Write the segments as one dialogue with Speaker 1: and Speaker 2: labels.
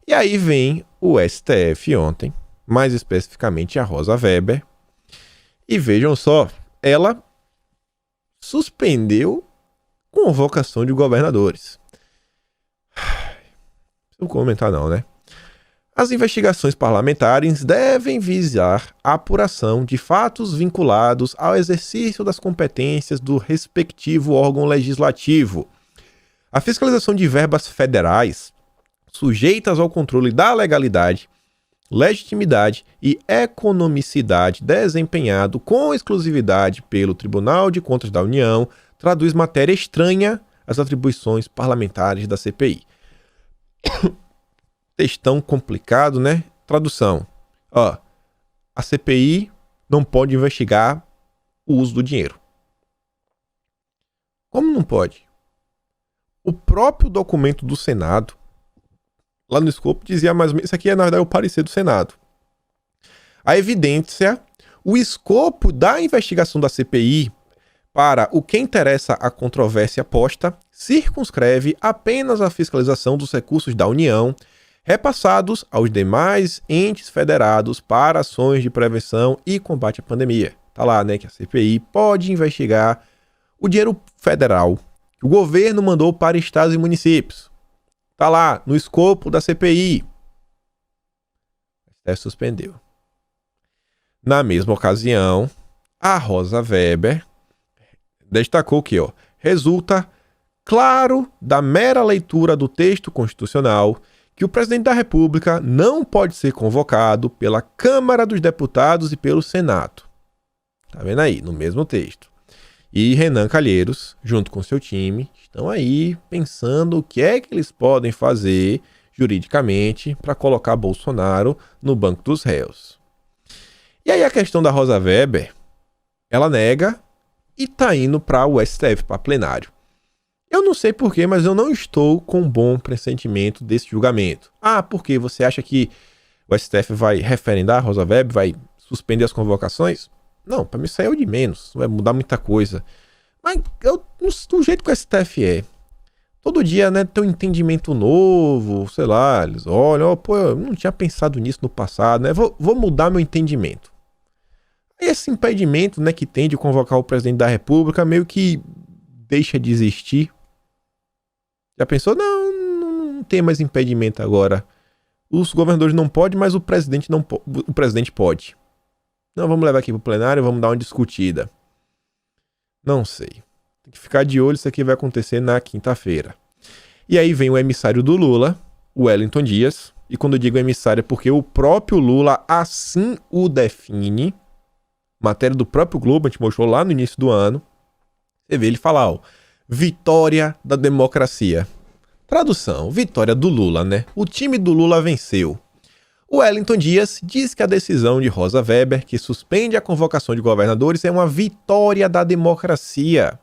Speaker 1: E aí vem o STF ontem, mais especificamente a Rosa Weber, e vejam só, ela suspendeu convocação de governadores. Não vou comentar não, né? As investigações parlamentares devem visar a apuração de fatos vinculados ao exercício das competências do respectivo órgão legislativo. A fiscalização de verbas federais sujeitas ao controle da legalidade, legitimidade e economicidade desempenhado com exclusividade pelo Tribunal de Contas da União traduz matéria estranha às atribuições parlamentares da CPI. Textão complicado, né? Tradução. A CPI não pode investigar o uso do dinheiro. Como não pode? O próprio documento do Senado, lá no escopo, dizia mais ou menos... Isso aqui é, na verdade, o parecer do Senado. A evidência, o escopo da investigação da CPI para o que interessa a controvérsia posta circunscreve apenas a fiscalização dos recursos da União repassados aos demais entes federados para ações de prevenção e combate à pandemia. Tá lá, né, que a CPI pode investigar o dinheiro federal que o governo mandou para estados e municípios. Tá lá, no escopo da CPI. O STF suspendeu. Na mesma ocasião, a Rosa Weber destacou que, resulta claro da mera leitura do texto constitucional que o presidente da República não pode ser convocado pela Câmara dos Deputados e pelo Senado. Tá vendo aí, no mesmo texto. E Renan Calheiros, junto com seu time, estão aí pensando o que é que eles podem fazer juridicamente para colocar Bolsonaro no banco dos réus. E aí a questão da Rosa Weber, ela nega e tá indo para o STF, para plenário. Eu não sei porquê, mas eu não estou com um bom pressentimento desse julgamento. Porque você acha que o STF vai referendar a Rosa Weber, vai suspender as convocações? Não, para mim isso aí é o de menos, não vai mudar muita coisa. Mas do jeito que o STF é, todo dia, né, tem um entendimento novo, sei lá, eles olham, eu não tinha pensado nisso no passado, né, vou mudar meu entendimento. Esse impedimento, né, que tem de convocar o presidente da República meio que deixa de existir. Já pensou? Não tem mais impedimento agora. Os governadores não podem, mas o presidente o presidente pode. Não, vamos levar aqui para o plenário, vamos dar uma discutida. Não sei. Tem que ficar de olho, isso aqui vai acontecer na quinta-feira. E aí vem o emissário do Lula, o Wellington Dias. E quando eu digo emissário é porque o próprio Lula assim o define. Matéria do próprio Globo, a gente mostrou lá no início do ano. Você vê ele falar, vitória da democracia. Tradução, vitória do Lula, né? O time do Lula venceu. O Wellington Dias diz que a decisão de Rosa Weber, que suspende a convocação de governadores, é uma vitória da democracia.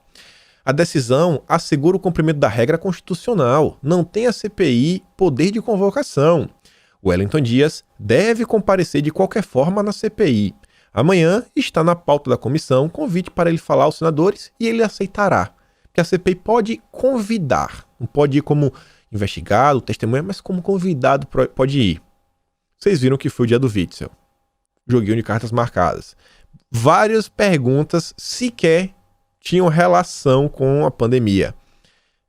Speaker 1: A decisão assegura o cumprimento da regra constitucional. Não tem a CPI poder de convocação. O Wellington Dias deve comparecer de qualquer forma na CPI. Amanhã está na pauta da comissão convite para ele falar aos senadores e ele aceitará. Porque a CPI pode convidar, não pode ir como investigado, testemunha, mas como convidado pode ir. Vocês viram que foi o dia do Witzel. Joguinho de cartas marcadas. Várias perguntas sequer tinham relação com a pandemia.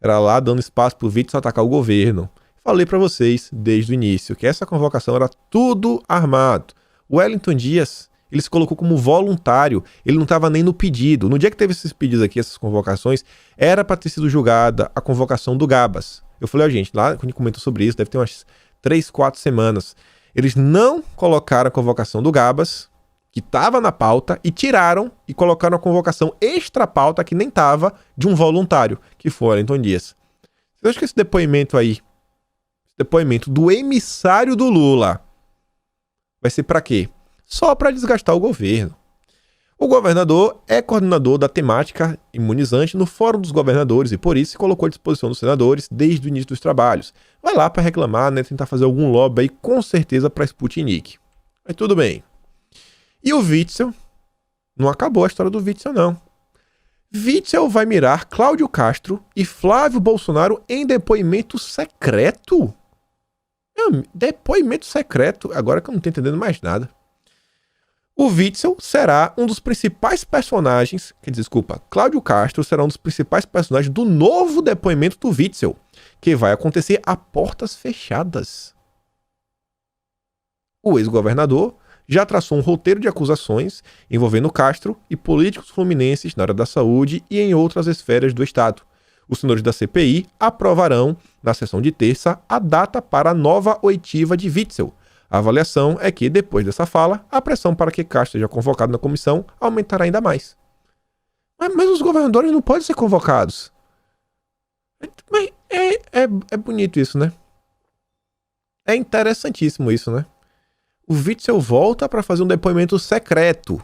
Speaker 1: Era lá dando espaço para o Witzel atacar o governo. Falei para vocês desde o início que essa convocação era tudo armado. O Wellington Dias, ele se colocou como voluntário, ele não estava nem no pedido. No dia que teve esses pedidos aqui, essas convocações, era para ter sido julgada a convocação do Gabas. Eu falei, gente, lá quando a gente comentou sobre isso, deve ter umas 3, 4 semanas. Eles não colocaram a convocação do Gabas, que estava na pauta, e tiraram e colocaram a convocação extra pauta, que nem estava, de um voluntário, que foi o Wellington Dias. Você acha que esse depoimento aí, esse depoimento do emissário do Lula, vai ser para quê? Só para desgastar o governo. O governador é coordenador da temática imunizante no Fórum dos Governadores e por isso se colocou à disposição dos senadores desde o início dos trabalhos. Vai lá para reclamar, né, tentar fazer algum lobby aí, com certeza para Sputnik. Mas tudo bem. E o Witzel? Não acabou a história do Witzel, não. Witzel vai mirar Cláudio Castro e Flávio Bolsonaro em depoimento secreto? Meu Depoimento secreto, agora que eu não tô entendendo mais nada. O Witzel será um dos principais personagens, Cláudio Castro será um dos principais personagens do novo depoimento do Witzel, que vai acontecer a portas fechadas. O ex-governador já traçou um roteiro de acusações envolvendo Castro e políticos fluminenses na área da saúde e em outras esferas do Estado. Os senhores da CPI aprovarão, na sessão de terça, a data para a nova oitiva de Witzel. A avaliação é que, depois dessa fala, a pressão para que Castro seja convocado na comissão aumentará ainda mais. Mas os governadores não podem ser convocados. Mas é bonito isso, né? É interessantíssimo isso, né? O Witzel volta para fazer um depoimento secreto.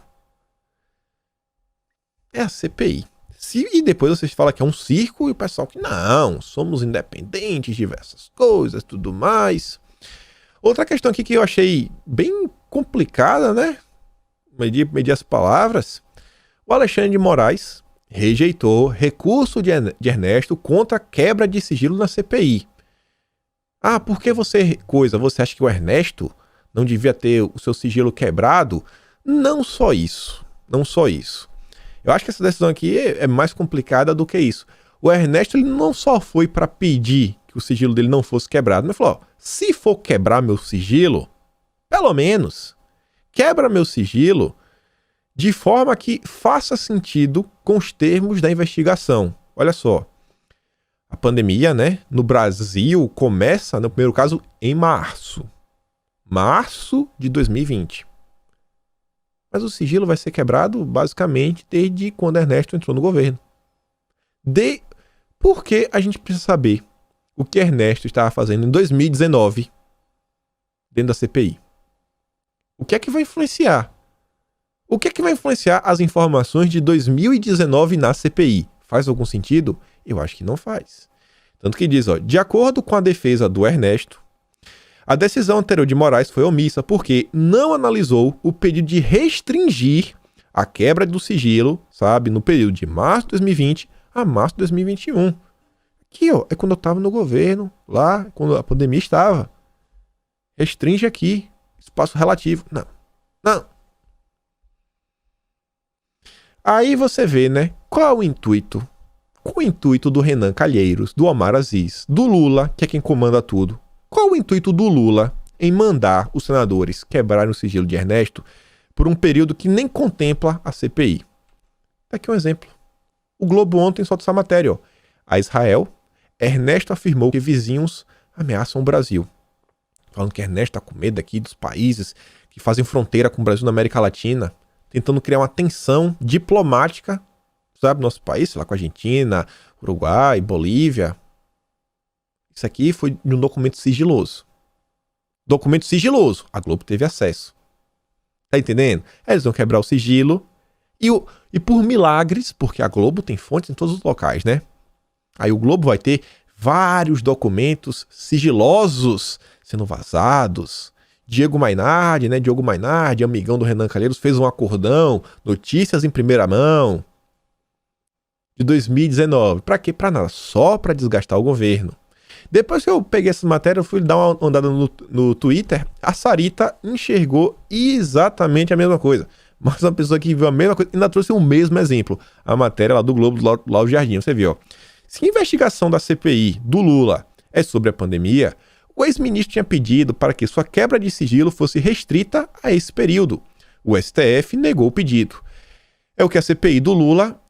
Speaker 1: É a CPI. E depois vocês falam que é um circo e o pessoal que não, somos independentes, diversas coisas, tudo mais. Outra questão aqui que eu achei bem complicada, né? Medir as palavras. O Alexandre de Moraes rejeitou recurso de Ernesto contra a quebra de sigilo na CPI. Ah, por que você acha que o Ernesto não devia ter o seu sigilo quebrado? Não só isso. Eu acho que essa decisão aqui é mais complicada do que isso. O Ernesto ele não só foi para pedir que o sigilo dele não fosse quebrado, mas falou, ó, se for quebrar meu sigilo, pelo menos, quebra meu sigilo de forma que faça sentido com os termos da investigação. Olha só, a pandemia, né, no Brasil começa, no primeiro caso, em março de 2020. Mas o sigilo vai ser quebrado basicamente desde quando Ernesto entrou no governo. Porque a gente precisa saber o que Ernesto estava fazendo em 2019 dentro da CPI. O que é que vai influenciar? O que é que vai influenciar as informações de 2019 na CPI? Faz algum sentido? Eu acho que não faz. Tanto que diz, ó, de acordo com a defesa do Ernesto, a decisão anterior de Moraes foi omissa porque não analisou o pedido de restringir a quebra do sigilo, sabe, no período de março de 2020 a março de 2021. Aqui, ó, é quando eu estava no governo, lá, quando a pandemia estava. Restringe aqui, espaço relativo. Não. Aí você vê, né, qual é o intuito? Qual é o intuito do Renan Calheiros, do Omar Aziz, do Lula, que é quem comanda tudo? Qual o intuito do Lula em mandar os senadores quebrarem o sigilo de Ernesto por um período que nem contempla a CPI? Tá aqui um exemplo. O Globo ontem soltou essa matéria. Ó. A Israel, Ernesto afirmou que vizinhos ameaçam o Brasil. Falando que Ernesto está com medo aqui dos países que fazem fronteira com o Brasil na América Latina, tentando criar uma tensão diplomática, sabe, nosso país, sei lá, com a Argentina, Uruguai, Bolívia. Isso aqui foi de um documento sigiloso. Documento sigiloso. A Globo teve acesso. Tá entendendo? Eles vão quebrar o sigilo. E por milagres, porque a Globo tem fontes em todos os locais, né? Aí o Globo vai ter vários documentos sigilosos sendo vazados. Diogo Mainardi, amigão do Renan Calheiros, fez um acordão, notícias em primeira mão, de 2019. Pra quê? Pra nada. Só pra desgastar o governo. Depois que eu peguei essa matéria, eu fui dar uma andada no Twitter, a Sarita enxergou exatamente a mesma coisa. Mas uma pessoa que viu a mesma coisa ainda trouxe o mesmo exemplo. A matéria lá do Globo, do Lauro Jardim, você viu, ó. Se a investigação da CPI do Lula é sobre a pandemia, o ex-ministro tinha pedido para que sua quebra de sigilo fosse restrita a esse período. O STF negou o pedido. É o que a CPI do Lula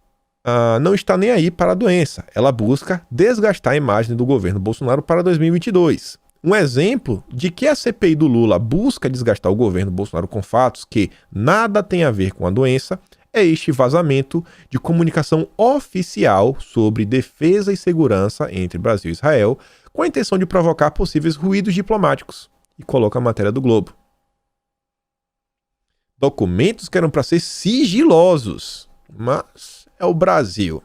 Speaker 1: não está nem aí para a doença. Ela busca desgastar a imagem do governo Bolsonaro para 2022. Um exemplo de que a CPI do Lula busca desgastar o governo Bolsonaro com fatos que nada tem a ver com a doença é este vazamento de comunicação oficial sobre defesa e segurança entre Brasil e Israel, com a intenção de provocar possíveis ruídos diplomáticos. E coloca a matéria do Globo. Documentos que eram para ser sigilosos, mas é o Brasil.